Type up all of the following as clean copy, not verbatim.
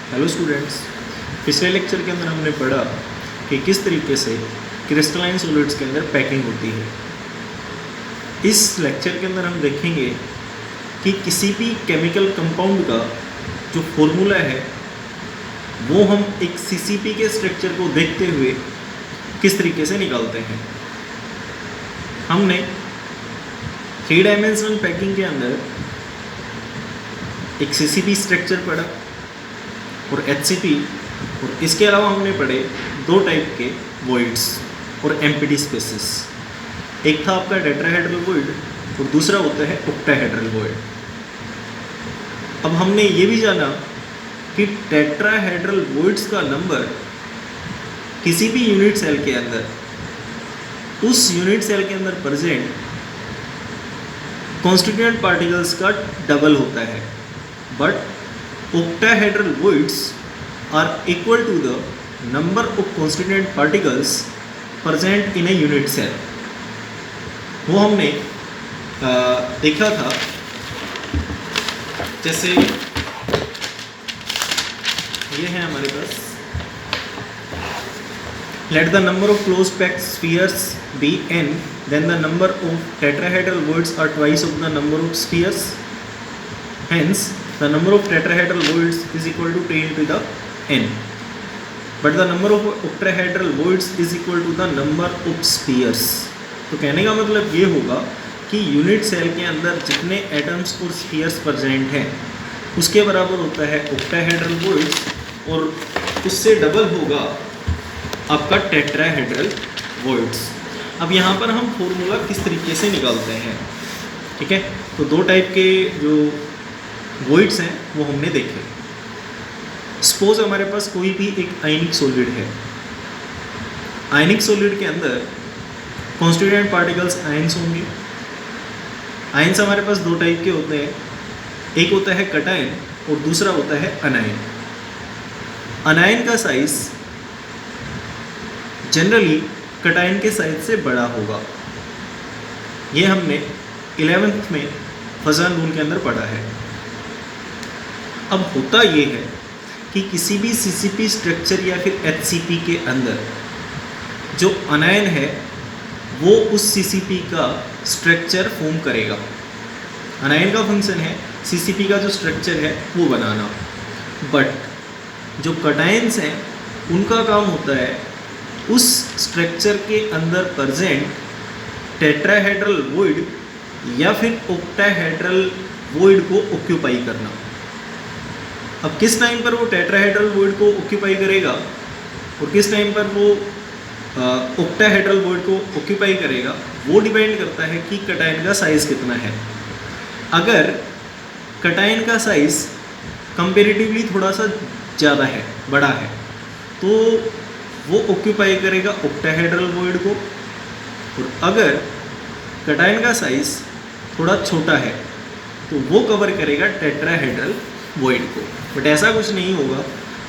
Hello students, पिछले lecture के अंदर हमने पढ़ा कि किस तरीके से क्रिस्टलाइन सॉलिड्स के अंदर पैकिंग होती है। इस लेक्चर के अंदर हम देखेंगे कि किसी भी केमिकल कंपाउंड का जो फॉर्मूला है वो हम एक सीसीपी के स्ट्रक्चर को देखते हुए किस तरीके से निकालते हैं। हमने 3 डायमेंशनल पैकिंग के अंदर एक सीसीपी स्ट्रक्चर पढ़ा और एचसीपी, और इसके अलावा हमने पढ़े 2 टाइप के वॉइड्स और एम्प्टी स्पेसेस। एक था आपका टेट्राहेड्रल वॉइड और दूसरा होता है ऑक्टाहेड्रल वॉइड। अब हमने ये भी जाना कि टेट्राहेड्रल वॉइड्स का नंबर किसी भी यूनिट सेल के अंदर उस यूनिट सेल के अंदर प्रेजेंट कॉन्स्टिट्यूएंट पार्टिकल्स का डबल होता है, but octahedral voids are equal to the number of constituent particles present in a unit cell। वो हमने देखा था, जैसे ये है हमारे पास, let the number of closed packed spheres be n, then the number of tetrahedral voids are twice of the number of spheres, hence the number of tetrahedral voids is equal to 10 to the n, but the number of octahedral voids is equal to the number of spheres। तो कहने का मतलब ये होगा कि unit cell के अंदर जितने एटम्स और स्फीयर्स प्रेजेंट हैं उसके बराबर होता है octahedral voids, और उससे डबल होगा आपका टेट्राहेड्रल voids। अब यहाँ पर हम फॉर्मूला किस तरीके से निकालते हैं, ठीक है। तो 2 टाइप के जो वॉइड्स हैं वो हमने देखे। सपोज हमारे पास कोई भी एक आयनिक सॉलिड है। आयनिक सॉलिड के अंदर कॉन्स्टिट्यूएंट पार्टिकल्स आयंस होंगे। आयंस हमारे पास 2 टाइप के होते हैं, एक होता है कटायन और दूसरा होता है अनायन। अनायन का साइज जनरली कटायन के साइज से बड़ा होगा। ये हमने 11th में फजन रूल के अंदर पढ़ा है। अब होता ये है कि किसी भी सीसीपी स्ट्रक्चर या फिर एचसीपी के अंदर जो अनायन है वो उस सीसीपी का स्ट्रक्चर फॉर्म करेगा। अनायन का फंक्शन है सीसीपी का जो स्ट्रक्चर है वो बनाना, बट जो कटायंस हैं उनका काम होता है उस स्ट्रक्चर के अंदर प्रेजेंट टेट्राहेड्रल वॉइड या फिर ऑक्टाहेड्रल वॉइड को ऑक्यूपाई करना। अब किस टाइम पर वो टेट्राहेड्रल वॉइड को ऑक्यूपाई करेगा और किस टाइम पर वो ऑक्टाहेड्रल वॉइड को ऑक्यूपाई करेगा वो डिपेंड करता है कि कटायन का साइज़ कितना है। अगर कटायन का साइज़ कंपेरेटिवली थोड़ा सा ज़्यादा है, बड़ा है, तो वो ऑक्यूपाई करेगा ऑक्टाहेड्रल वॉइड को, और अगर कटायन का साइज़ थोड़ा छोटा है तो वो कवर करेगा टेट्राहेड्रल वॉइड को। बट ऐसा कुछ नहीं होगा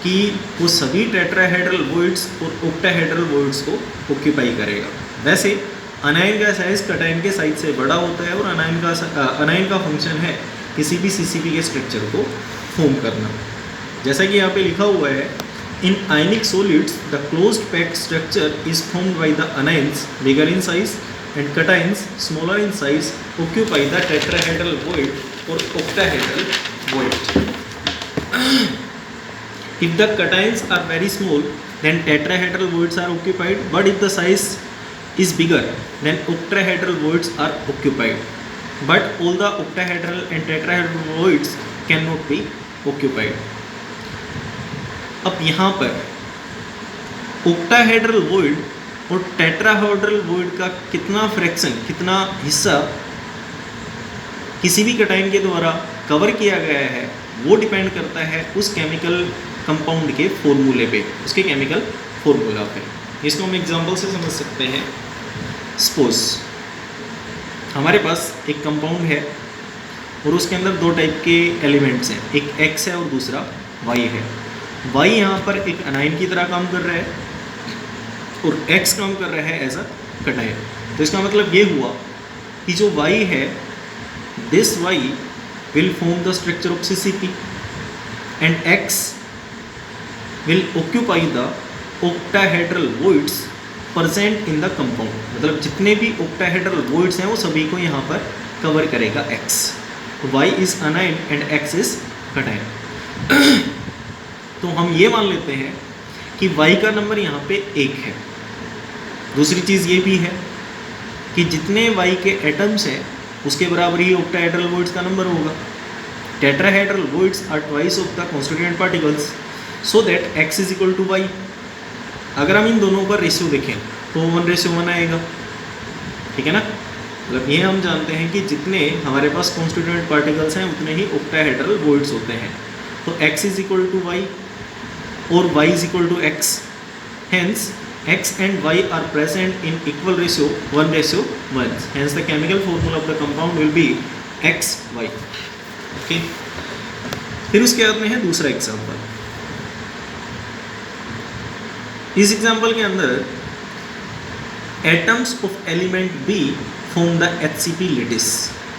कि वो सभी टेट्राहेड्रल वॉइड्स और ऑक्टाहेड्रल वॉइड्स को ऑक्यूपाई करेगा। वैसे अनायन का साइज कटायन के साइज से बड़ा होता है और अनायन का फंक्शन है किसी भी सीसीपी के स्ट्रक्चर को फॉर्म करना। जैसा कि यहाँ पे लिखा हुआ है, in ionic solids the closed packed structure is formed by the anions bigger in size and cations smaller in size occupy the tetrahedral void और octahedral void। If the cations are very small, then tetrahedral voids are occupied, but if the size is bigger, then octahedral voids are occupied, but all the octahedral and tetrahedral voids cannot be occupied। अब यहाँ पर octahedral void और tetrahedral void का कितना fraction, कितना हिस्सा किसी भी कटायन के द्वारा कवर किया गया है वो डिपेंड करता है उस केमिकल कंपाउंड के फॉर्मूले पे, उसके केमिकल फॉर्मूला पे। इसको हम एग्जांपल से समझ सकते हैं। सपोज हमारे पास एक कंपाउंड है और उसके अंदर 2 टाइप के एलिमेंट्स हैं, एक X है और दूसरा Y है। Y यहाँ पर एक अनायन की तरह काम कर रहा है और X काम कर रहा है एज अ कटायन। तो इसका मतलब ये हुआ कि जो Y है, this Y will form the structure of CCP and X will occupy the octahedral voids present in the compound, मतलब जितने भी ऑक्टाहेड्रल वॉइड्स हैं वो सभी को यहाँ पर कवर करेगा X। Y is anion and X is कटाइन। तो हम ये मान लेते हैं कि Y का नंबर यहाँ पे 1 है। दूसरी चीज़ ये भी है कि जितने Y के एटम्स हैं उसके बराबर ही ऑक्टाहेड्रल वॉइड्स का नंबर होगा। Tetrahedral voids are twice of the constituent particles so that X is equal to Y। अगर हम इन दोनों का रेशियो देखें तो 1:1 आएगा, ठीक है ना। मतलब ये हम जानते हैं कि जितने हमारे पास कॉन्स्टिट्यूएंट पार्टिकल्स हैं उतने ही ऑक्टाहेड्रल वॉइड्स होते हैं। तो X is equal to Y और Y is equal to X, hence X and Y are present in equal ratio 1:1, hence the chemical formula of the compound will be XY। Okay, फिर उसके बाद में है दूसरा एग्जाम्पल। इस example के अंदर atoms of element B form the HCP lattice,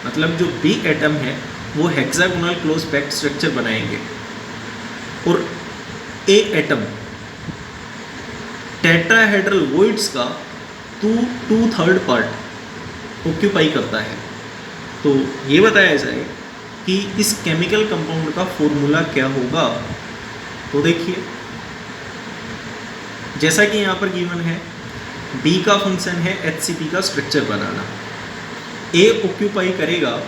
मतलब जो B एटम है वो हेक्सागोनल क्लोज पैक्ड स्ट्रक्चर बनाएंगे और A एटम टेट्राहेड्रल वॉइड्स का 2/3 पार्ट ऑक्यूपाई करता है। तो ये बताया जाए कि इस केमिकल कंपाउंड का फॉर्मूला क्या होगा। तो देखिए, जैसा कि यहाँ पर गिवन है, B का फंक्शन है HCP का स्ट्रक्चर बनाना, A ऑक्यूपाई करेगा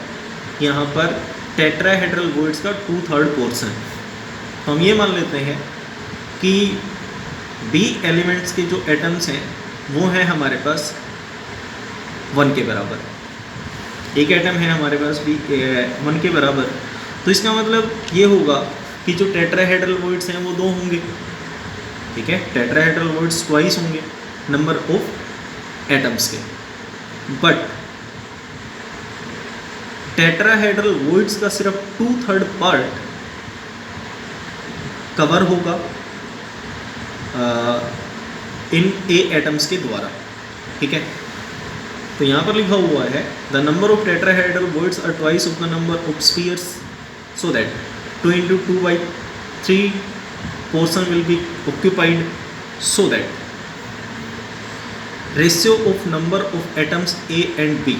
यहाँ पर टेट्राहेड्रल वॉइड्स का 2/3 पोर्शन। हम ये मान लेते हैं कि B एलिमेंट्स के जो एटम्स हैं वो हैं हमारे पास 1 के बराबर। एक एटम है हमारे पास B 1 के बराबर, तो इसका मतलब ये होगा कि जो टेट्राहेड्रल वॉइड्स हैं वो 2 होंगे, ठीक है। टेट्राहेड्रल वॉइड्स ट्वाइस होंगे नंबर ऑफ एटम्स के, बट टेट्राहेड्रल वॉइड्स का सिर्फ 2/3 पार्ट कवर होगा इन A एटम्स के द्वारा, ठीक है। तो यहाँ पर लिखा हुआ है the number of tetrahedral voids are twice of the number of spheres so that 2 × 2/3 portion will be occupied so that ratio of number of atoms A and B।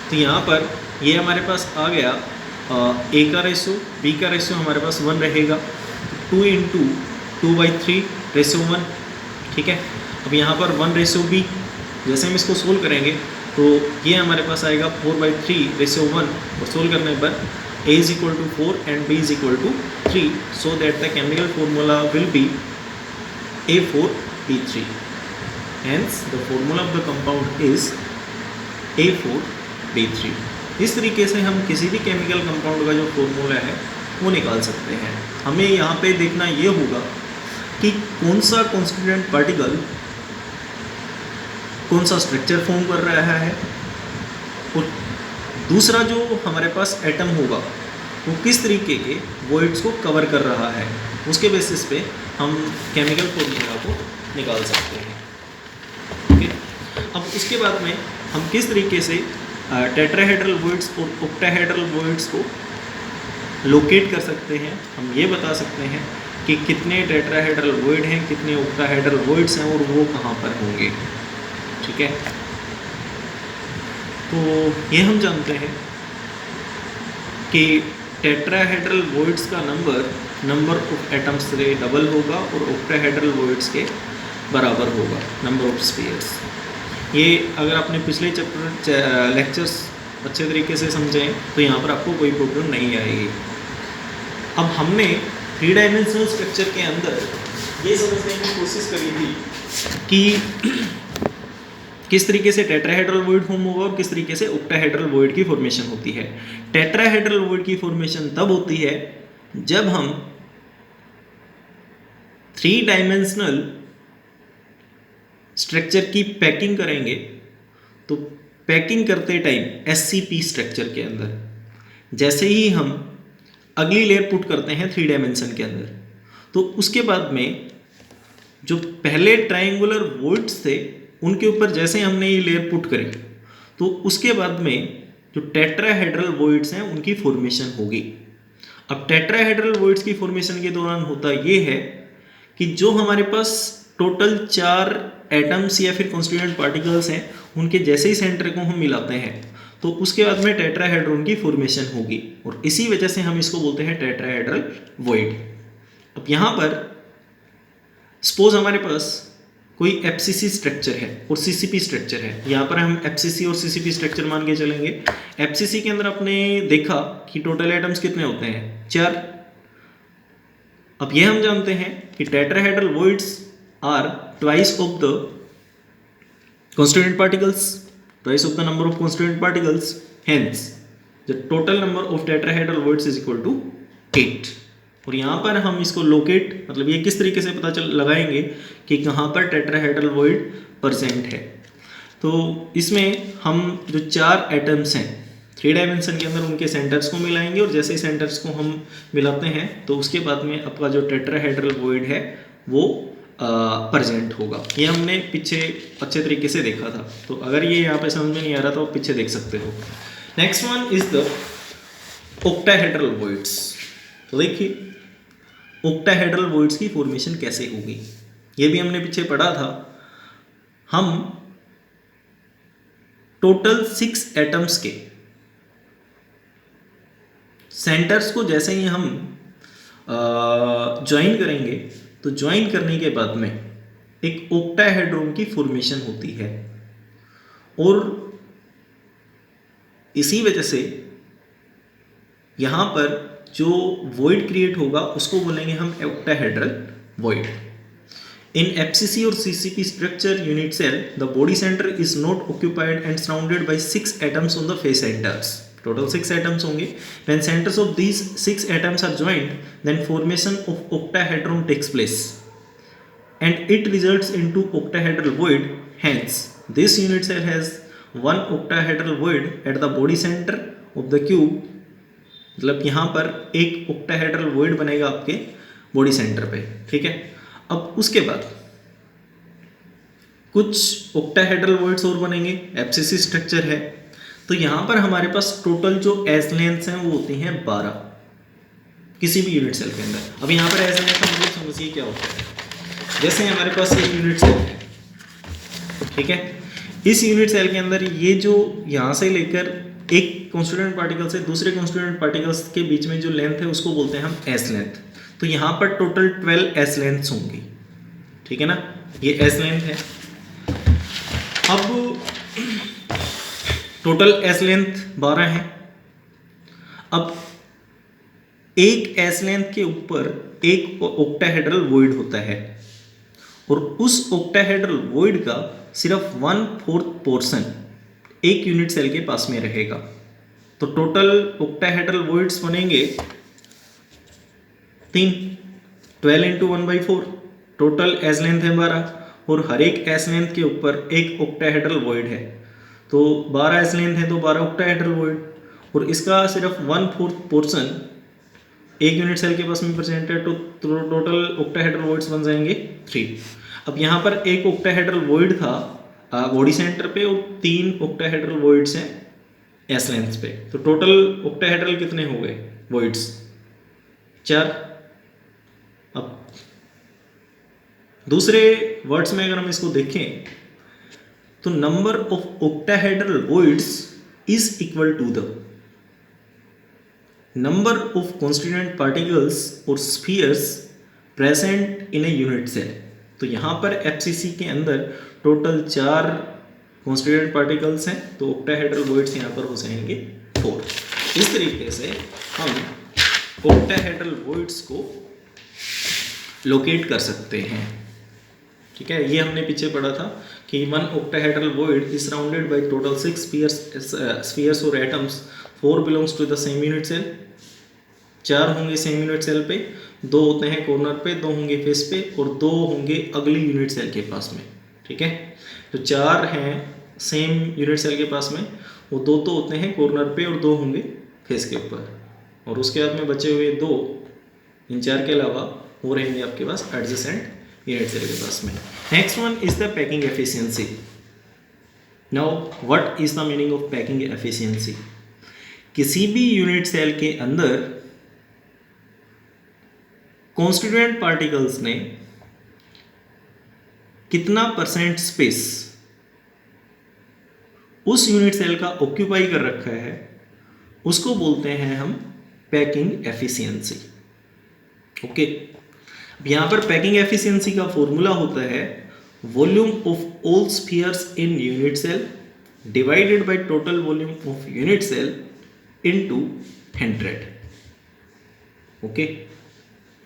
तो यहाँ पर ये हमारे पास आ गया A का रेशियो, B का ratio हमारे पास 1 रहेगा, 2 × 2/3 रेशियो 1, ठीक है। अब यहाँ पर 1:B, जैसे हम इसको सोल्व करेंगे तो ये हमारे पास आएगा 4/3 रेशियो 1, और सोल्व करने पर A is equal to 4 and B is equal to 3, so that the chemical formula will be A4B3, hence the formula of the compound is A4B3। इस तरीके से हम किसी भी केमिकल कंपाउंड का जो फॉर्मूला है वो निकाल सकते हैं। हमें यहाँ पे देखना ये होगा कि कौन सा कॉन्स्टिट्यूएंट पार्टिकल कौन सा स्ट्रक्चर फॉर्म कर रहा है, और दूसरा जो हमारे पास एटम होगा वो किस तरीके के वॉइड्स को कवर कर रहा है। उसके बेसिस पे हम केमिकल फॉर्मूला को निकाल सकते हैं, ओके। अब उसके बाद में हम किस तरीके से टेट्राहेड्रल वॉइड्स और ऑक्टाहेड्रल वॉइड्स को लोकेट कर सकते हैं, हम ये बता सकते हैं कि कितने टेट्राहेड्रल वॉइड हैं, कितने ऑक्टाहेड्रल वॉइड्स हैं और वो कहाँ पर होंगे, ठीक है। तो ये हम जानते हैं कि टेट्राहेड्रल वॉइड्स का नंबर ऑफ एटम्स से डबल होगा और ऑक्टाहेड्रल वॉइड्स के बराबर होगा नंबर ऑफ स्फीयर्स। ये अगर आपने पिछले चैप्टर लेक्चर्स अच्छे तरीके से समझें तो यहाँ पर आपको कोई प्रॉब्लम नहीं आएगी। अब हमने 3 डायमेंशनल स्ट्रक्चर के अंदर ये समझने की कोशिश करी थी कि किस तरीके से टेट्राहेड्रल वॉइड फॉर्म होगा और किस तरीके से ऑक्टाहेड्रल वॉइड की फॉर्मेशन होती है। टेट्राहेड्रल वॉइड की फॉर्मेशन तब होती है जब हम 3 डायमेंशनल स्ट्रक्चर की पैकिंग करेंगे। तो पैकिंग करते टाइम SCP स्ट्रक्चर के अंदर जैसे ही हम अगली लेयर पुट करते हैं 3 डायमेंशन के अंदर, तो उसके बाद में जो पहले ट्रायंगुलर वॉइड्स थे उनके ऊपर जैसे हमने ये लेयर पुट करी तो उसके बाद में जो टेट्राहेड्रल वॉइड्स हैं उनकी फॉर्मेशन होगी। अब टेट्राहेड्रल वॉइड्स की फॉर्मेशन के दौरान होता ये है कि जो हमारे पास टोटल 4 एटम्स या फिर कॉन्स्टिट्यूएंट पार्टिकल्स हैं, उनके जैसे ही सेंटर को हम मिलाते हैं तो उसके बाद में टेट्राहेड्रॉन की फॉर्मेशन होगी, और इसी वजह से हम इसको बोलते हैं टेट्राहेड्रल वॉइड। अब यहाँ पर सपोज हमारे पास कोई एफसीसी स्ट्रक्चर है और सीसीपी स्ट्रक्चर है। यहाँ पर हम एफसीसी और सीसीपी स्ट्रक्चर मान के चलेंगे। एफसीसी के अंदर आपने देखा कि टोटल एटम्स कितने होते हैं, 4। अब ये हम जानते हैं कि tetrahedral voids are twice of the constituent particles, twice of the number of constituent particles, hence the total number of tetrahedral voids is equal to 8। और यहाँ पर हम इसको लोकेट, मतलब ये किस तरीके से पता चल लगाएंगे कि कहाँ पर टेट्राहेड्रल वॉइड प्रेजेंट है। तो इसमें हम जो 4 एटम्स हैं 3 डायमेंशन के अंदर, उनके सेंटर्स को मिलाएंगे, और जैसे ही सेंटर्स को हम मिलाते हैं तो उसके बाद में आपका जो टेट्राहेड्रल वॉइड है वो प्रेजेंट होगा। ये हमने पीछे अच्छे तरीके से देखा था, तो अगर ये यहाँ पे समझ में नहीं आ रहा तो आप पीछे देख सकते हो। Next one is the octahedral voids. तो देखिए ऑक्टाहेड्रल वॉइड्स की फॉर्मेशन कैसे होगी, ये भी हमने पीछे पढ़ा था। हम टोटल 6 एटम्स के सेंटर्स को जैसे ही हम ज्वाइन करेंगे तो ज्वाइन करने के बाद में एक ऑक्टाहेड्रॉन की फॉर्मेशन होती है, और इसी वजह से यहाँ पर जो वॉइड क्रिएट होगा उसको बोलेंगे हम ऑक्टाहेड्रल वॉइड। इन एफसीसी और CCP structure unit cell the body center is not occupied and surrounded by 6 atoms on the face centers. Total 6 atoms होंगे। When centers of these 6 atoms are joined, then formation of octahedron takes place, and it results into octahedral void. Hence, this unit cell has one octahedral void at the body center of the cube. मतलब यहाँ पर एक octahedral void बनेगा आपके body center पे, ठीक है। अब उसके बाद कुछ octahedral voids और बनेंगे, एफसीसी स्ट्रक्चर है। तो यहाँ पर हमारे पास टोटल जो एज लेंथ्स हैं वो होती हैं 12 किसी भी यूनिट सेल के अंदर। अब यहाँ पर एज लेंथ का मतलब समझिए क्या होता है। जैसे हमारे पास एक यूनिट सेल है, ठीक है, इस यूनिट सेल के अंदर ये जो यहाँ से लेकर एक कॉन्स्टिट्यूएंट पार्टिकल से दूसरे कॉन्स्टिट्यूएंट पार्टिकल्स के बीच में जो लेंथ है उसको बोलते हैं हम एस लेंथ। तो यहाँ पर टोटल 12 एस लेंथ्स होंगी, ठीक है ना, ये एस लेंथ है। अब टोटल एस लेंथ 12 है। अब एक एस लेंथ के ऊपर एक ऑक्टाहेड्रल वॉइड होता है, और उस ऑक्टाहेड्रल वॉइड का सिर्फ 1/4 पोर्शन एक यूनिट सेल के पास में रहेगा। तो टोटल ऑक्टाहेड्रल वॉइड्स बनेंगे 3, 12 × 1/4। टोटल एस लेंथ है 12, और हर एक एस लेंथ के ऊपर एक ऑक्टाहेड्रल वॉइड है। तो 12 एस लेंथ है तो 12 ऑक्टाहेड्रल वॉइड, और इसका सिर्फ 1/4 पोर्शन एक यूनिट सेल के पास में प्रेजेंट है। तो टोटल ऑक्टाहेड्रल वॉइड्स बन जाएंगे 3। अब यहाँ पर एक ऑक्टाहेड्रल वॉइड था बॉडी सेंटर पे, और 3 ऑक्टाहेड्रल वॉइड्स हैं एस लेंथ पे। तो टोटल ऑक्टाहेड्रल कितने हो गए वॉइड्स? 4। अब दूसरे वर्ड्स में अगर हम इसको देखें तो number of octahedral voids is equal to the number of constituent particles और spheres present in a unit cell. तो यहाँ पर एफसीसी के अंदर टोटल 4 कॉन्स्टिट्यूएंट पार्टिकल्स हैं, तो ऑक्टाहेड्रल वॉइड्स यहाँ पर हो जाएंगे 4। इस तरीके से हम ऑक्टाहेड्रल वॉइड्स को लोकेट कर सकते हैं, ठीक है। ये हमने पीछे पढ़ा था कि 1 octahedral void is surrounded by total 6 spheres or atoms, 4 belongs to the same unit cell। 4 होंगे सेम यूनिट सेल पे, 2 होते हैं कॉर्नर पे, 2 होंगे फेस पे, और 2 होंगे अगली यूनिट सेल के पास में, ठीक है। तो 4 हैं सेम यूनिट सेल के पास में, वो 2 तो होते हैं कॉर्नर पे और 2 होंगे फेस के ऊपर, और उसके बाद में बचे हुए 2 इन 4 के अलावा वो रहेंगे आपके पास एडजेसेंट यूनिट सेल के पास में। Next one is the packing efficiency. Now what is the meaning of packing efficiency? किसी भी यूनिट सेल के अंदर कॉन्स्टिट्यूएंट पार्टिकल्स ने कितना परसेंट स्पेस उस यूनिट सेल का ऑक्यूपाई कर रखा है उसको बोलते हैं हम पैकिंग एफिशिएंसी। ओके, यहां पर पैकिंग एफिशिएंसी का फॉर्मूला होता है volume of all spheres in unit cell divided by total volume of unit cell into 100। Okay,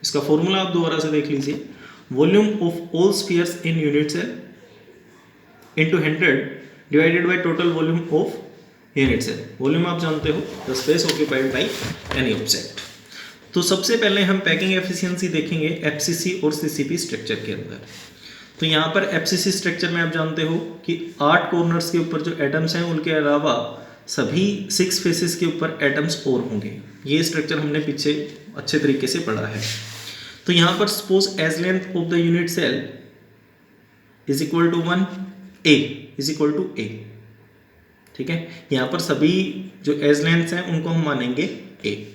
इसका फॉर्मूला आप दोबारा से देख लीजिए, volume of all spheres in unit cell into 100 divided by total volume of unit cell. Volume आप जानते हो, the space occupied by any object. तो सबसे पहले हम पैकिंग एफिशिएंसी देखेंगे एफसीसी और सीसीपी स्ट्रक्चर के अंदर। तो यहाँ पर एफसीसी स्ट्रक्चर में आप जानते हो कि 8 कॉर्नर्स के ऊपर जो एटम्स हैं उनके अलावा सभी 6 फेसेस के ऊपर एटम्स और होंगे। ये स्ट्रक्चर हमने पीछे अच्छे तरीके से पढ़ा है। तो यहाँ पर suppose edge length of the unit cell is equal to 1, A is equal to A. ठीक है, यहाँ पर सभी जो एज लेंथ्स हैं उनको हम मानेंगे A.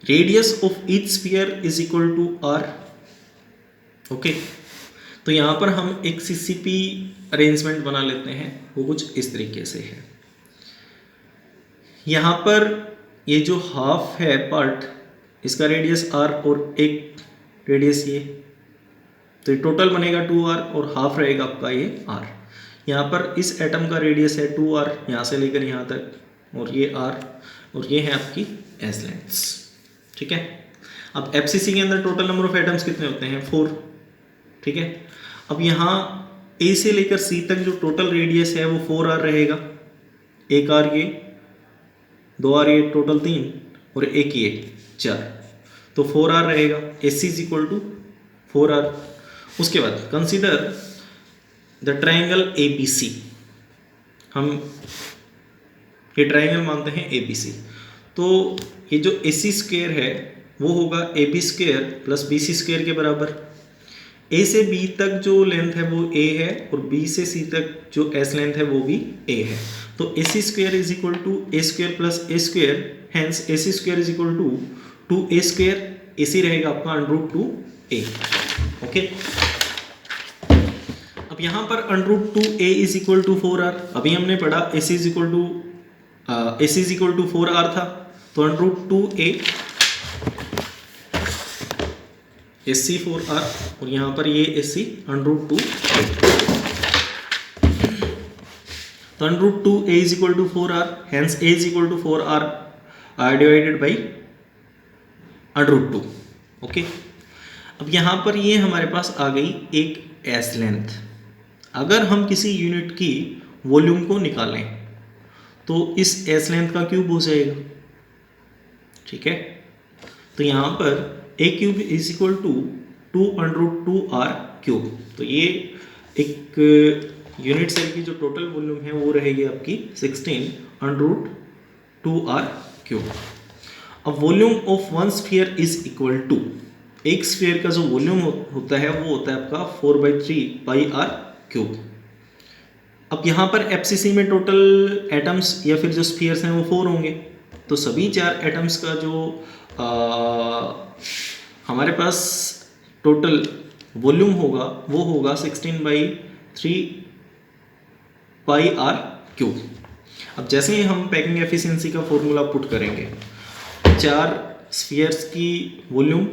Radius of each sphere is equal to R. Okay, तो यहाँ पर हम एक सीसीपी अरेंजमेंट बना लेते हैं, वो कुछ इस तरीके से है। यहाँ पर ये जो हाफ है पार्ट, इसका रेडियस आर और एक रेडियस ये, तो ये टोटल बनेगा 2r और हाफ रहेगा आपका ये r। यहाँ पर इस एटम का रेडियस है 2r यहाँ से लेकर यहाँ तक, और ये r, और ये है आपकी एज लेंथ्स। ठीक है, अब एफसीसी के अंदर टोटल नंबर ऑफ एटम्स कितने होते हैं? 4। ठीक है, अब यहाँ ए से लेकर सी तक जो टोटल रेडियस है वो 4r रहेगा। एक r ये, 2r ये, टोटल 3, और एक ये 4, तो 4r रहेगा। AC is equal to 4r। उसके बाद कंसीडर द ट्राइंगल ABC। हम ये ट्राइंगल मानते हैं ABC। तो ये जो AC स्क्वायर है वो होगा AB square plus BC square के बराबर। A से B तक जो लेंथ है वो A है, और B से C तक जो S लेंथ है वो भी A है। तो AC square is equal to A square plus A square, hence AC square is equal to 2A square. AC रहेगा आपका √2A। ओके, अब यहाँ पर √2A is equal to 4r। अभी हमने पढ़ा AC is equal to 4r था, तो √2A AC 4r, और यहाँ पर ये AC √2A, तो √2A is equal to 4r, hence A is equal to 4r divided by √2। Okay, अब यहाँ पर ये हमारे पास आ गई एक एस लेंथ। अगर हम किसी यूनिट की वॉल्यूम को निकालें तो इस एस लेंथ का क्यूब हो जाएगा। ठीक है, तो यहाँ पर A cube is equal to 2√2r cube. तो ये एक यूनिट सेल की जो टोटल वॉल्यूम है वो रहेगी आपकी 16√2r क्यूब। अब volume of one sphere is equal to, एक स्फीयर का जो वॉल्यूम होता है वो होता है आपका 4/3 πr क्यूब। अब यहाँ पर एफसीसी में टोटल एटम्स या फिर जो स्फीयर्स हैं वो 4 होंगे, तो सभी 4 एटम्स का जो हमारे पास टोटल वॉल्यूम होगा वो होगा 16/3 πr क्यूब। अब जैसे ही हम पैकिंग एफिशिएंसी का फॉर्मूला पुट करेंगे, 4 स्फीयर्स की volume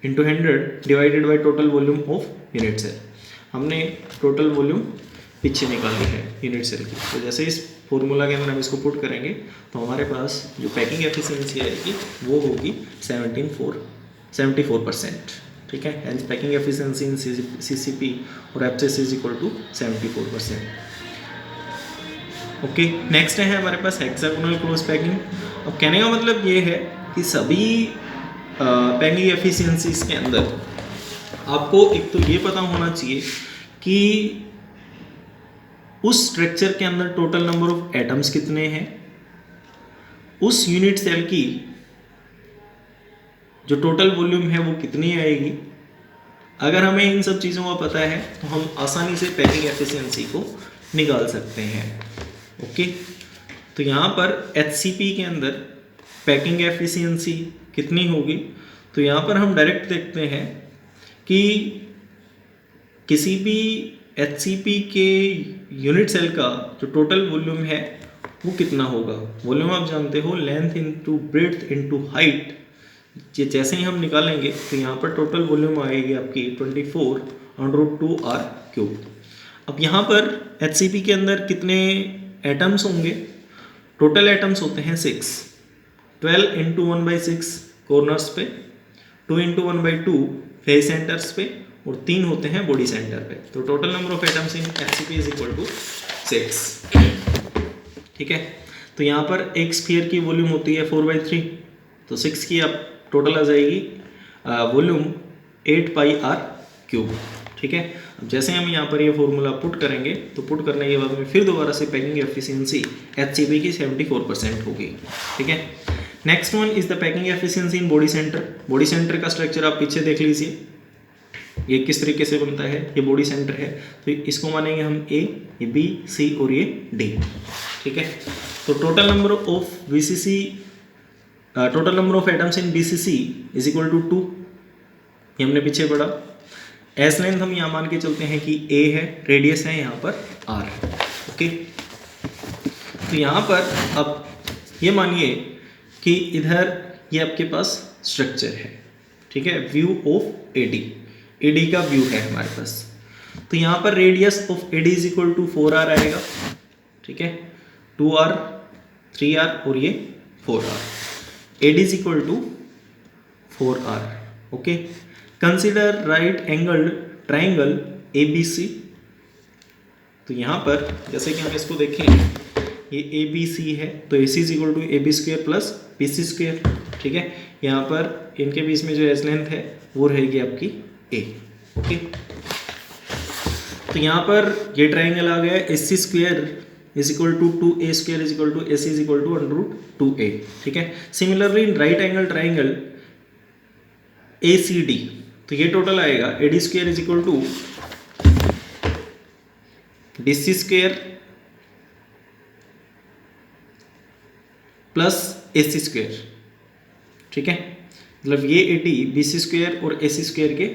into 100 divided by total volume of unit cell. हमने टोटल वॉल्यूम पीछे निकाली है यूनिट सेल की, तो जैसे इस फॉर्मूला के अंदर हम इसको पुट करेंगे तो हमारे पास जो पैकिंग एफिशिएंसी आएगी वो होगी 74%। ठीक है, hence packing efficiency in CCP और FCC is equal to 74%। Okay, next है हमारे पास हेक्सागोनल क्लोज पैकिंग। अब कहने का मतलब ये है कि सभी पैकिंग एफिशिएंसीज के अंदर आपको एक तो ये पता होना चाहिए कि उस स्ट्रक्चर के अंदर टोटल नंबर ऑफ एटम्स कितने हैं, उस यूनिट सेल की जो टोटल वॉल्यूम है वो कितनी आएगी। अगर हमें इन सब चीज़ों का पता है तो हम आसानी से पैकिंग एफिशिएंसी को निकाल सकते हैं। ओके, तो यहाँ पर HCP के अंदर पैकिंग एफिशिएंसी कितनी होगी, तो यहाँ पर हम डायरेक्ट देखते हैं कि किसी भी HCP के यूनिट सेल का जो टोटल वॉल्यूम है वो कितना होगा। वॉल्यूम आप जानते हो length into breadth into height, ये जैसे ही हम निकालेंगे तो यहाँ पर टोटल वॉल्यूम आएगी आपकी 24/2r³। अब यहाँ पर HCP के अंदर कितने एटम्स होंगे, टोटल एटम्स होते हैं 6, 12 इंटू 1/6 कॉर्नर्स पे, 2 इंटू 1/2 फेस सेंटर्स पे, और 3 होते हैं बॉडी सेंटर पे। तो total number of atoms in HCP is equal to 6। ठीक है, तो यहाँ पर एक स्फीयर की वॉल्यूम होती है 4/3, तो 6 की अब टोटल आ जाएगी वॉल्यूम 8πr³। ठीक है, अब जैसे हम यहाँ पर ये फॉर्मूला पुट करेंगे तो पुट करने के बाद में फिर दोबारा से पैकिंग एफिशिएंसी HCP की 74% होगी। ठीक है, next one is the packing efficiency in body centre. Body centre का स्ट्रक्चर आप पीछे देख लीजिए, ये किस तरीके से बनता है। ये बॉडी सेंटर है, तो इसको मानेंगे हम A, ये B, C और ये D। ठीक है, तो total number of atoms in BCC is equal to 2, ये हमने पीछे पढ़ा। एस लेंथ हम यहाँ मान के चलते हैं कि A है, रेडियस है यहाँ पर R। ओके, तो यहाँ पर अब ये मानिए कि इधर ये आपके पास स्ट्रक्चर है। ठीक है, व्यू ऑफ AD का व्यू है हमारे पास। तो यहाँ पर radius of AD is equal to 4r आएगा। ठीक है, 2r, 3r और ये 4r। AD is equal to 4r। Okay, consider right angle triangle ABC। तो यहाँ पर जैसे कि हम इसको देखें, ये ABC है, तो AC is equal to AB² plus BC²। ठीक है, यहाँ पर इनके बीच में जो एज लेंथ है वो रहेगी आपकी A। ओके, तो यहाँ पर ये ट्राइंगल आ गया AC² is equal to 2A² is equal to AC is equal to √2A। ठीक है, similarly in right angle triangle ACD, तो ये टोटल आएगा AD² is equal to BC² plus AC²। ठीक है, मतलब ये AD BC² और AC² के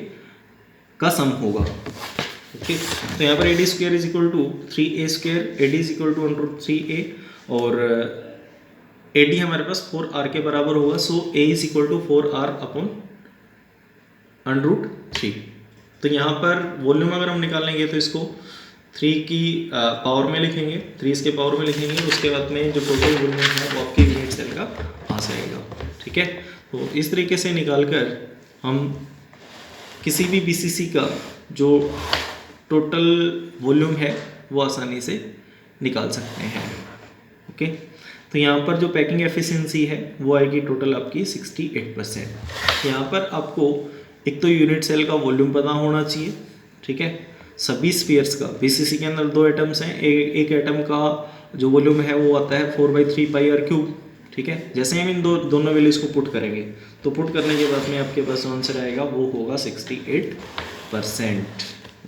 का सम होगा। ओके, तो यहाँ पर AD² is equal to 3A², AD is equal to √3A, और AD हमारे पास 4r के बराबर होगा। So A is equal to 4r upon √3। तो यहाँ पर वॉल्यूम अगर हम निकालेंगे तो इसको 3 की पावर में लिखेंगे, 3 इसके पावर में लिखेंगे, उसके बाद में जो टोटल वॉल्यूम है वो आपके यूनिट सेल का आ जाएगा। ठीक है, तो इस तरीके से निकालकर हम किसी भी BCC का जो टोटल वॉल्यूम है वो आसानी से निकाल सकते हैं। ओके, तो यहाँ पर जो पैकिंग एफिशिएंसी है वो आएगी टोटल आपकी 68%। यहाँ पर आपको एक तो यूनिट सेल का वॉल्यूम पता होना चाहिए। ठीक है, सभी स्फीयर्स का, BCC के अंदर 2 एटम्स हैं, एक एटम का जो वॉल्यूम है वो आता है 4/3πr³। ठीक है, जैसे हम इन दोनों वैल्यूज को पुट करेंगे तो पुट करने के बाद में आपके पास आंसर आएगा वो होगा 68%।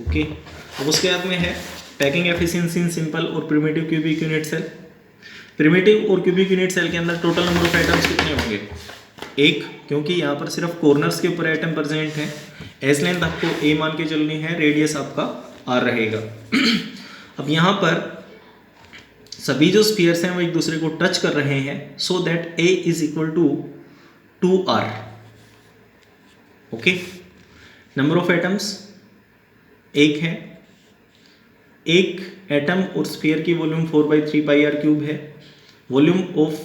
ओके, अब उसके बाद में है पैकिंग एफिशिएंसी इन सिंपल और primitive cubic unit cell. Primitive और क्यूबिक यूनिट सेल के अंदर टोटल नंबर ऑफ एटम्स कितने होंगे, 1, क्योंकि यहाँ पर सिर्फ कॉर्नर्स के ऊपर एटम प्रेजेंट है। एस लेंथ आपको A मान के चलनी है, रेडियस आपका R रहेगा। अब यहाँ पर सभी जो स्फीयर्स हैं वो एक दूसरे को टच कर रहे हैं, so that A is equal to 2R। Okay, number of atoms 1 है, एक एटम और स्फीयर की वॉल्यूम 4/3πr³ है। वॉल्यूम ऑफ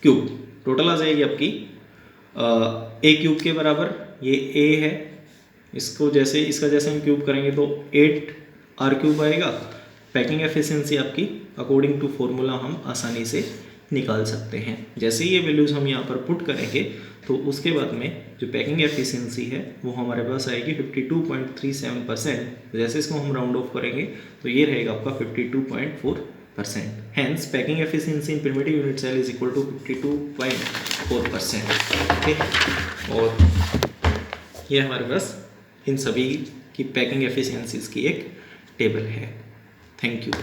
क्यूब टोटल आ जाएगी आपकी A³ के बराबर, ये A है, इसका जैसे हम क्यूब करेंगे तो 8r³ आएगा। पैकिंग एफिशिएंसी आपकी अकॉर्डिंग टू फॉर्मूला हम आसानी से निकाल सकते हैं। जैसे ही ये वैल्यूज़ हम यहाँ पर पुट करेंगे तो उसके बाद में जो पैकिंग एफिशिएंसी है वो हमारे पास आएगी 52.37%। जैसे इसको हम राउंड ऑफ करेंगे तो ये रहेगा आपका 52.4%। Hence packing efficiency in primitive unit cell is equal to 52.4%। Okay, और ये हमारे पास इन सभी की पैकिंग एफिशिएंसीज की एक टेबल है। Thank you.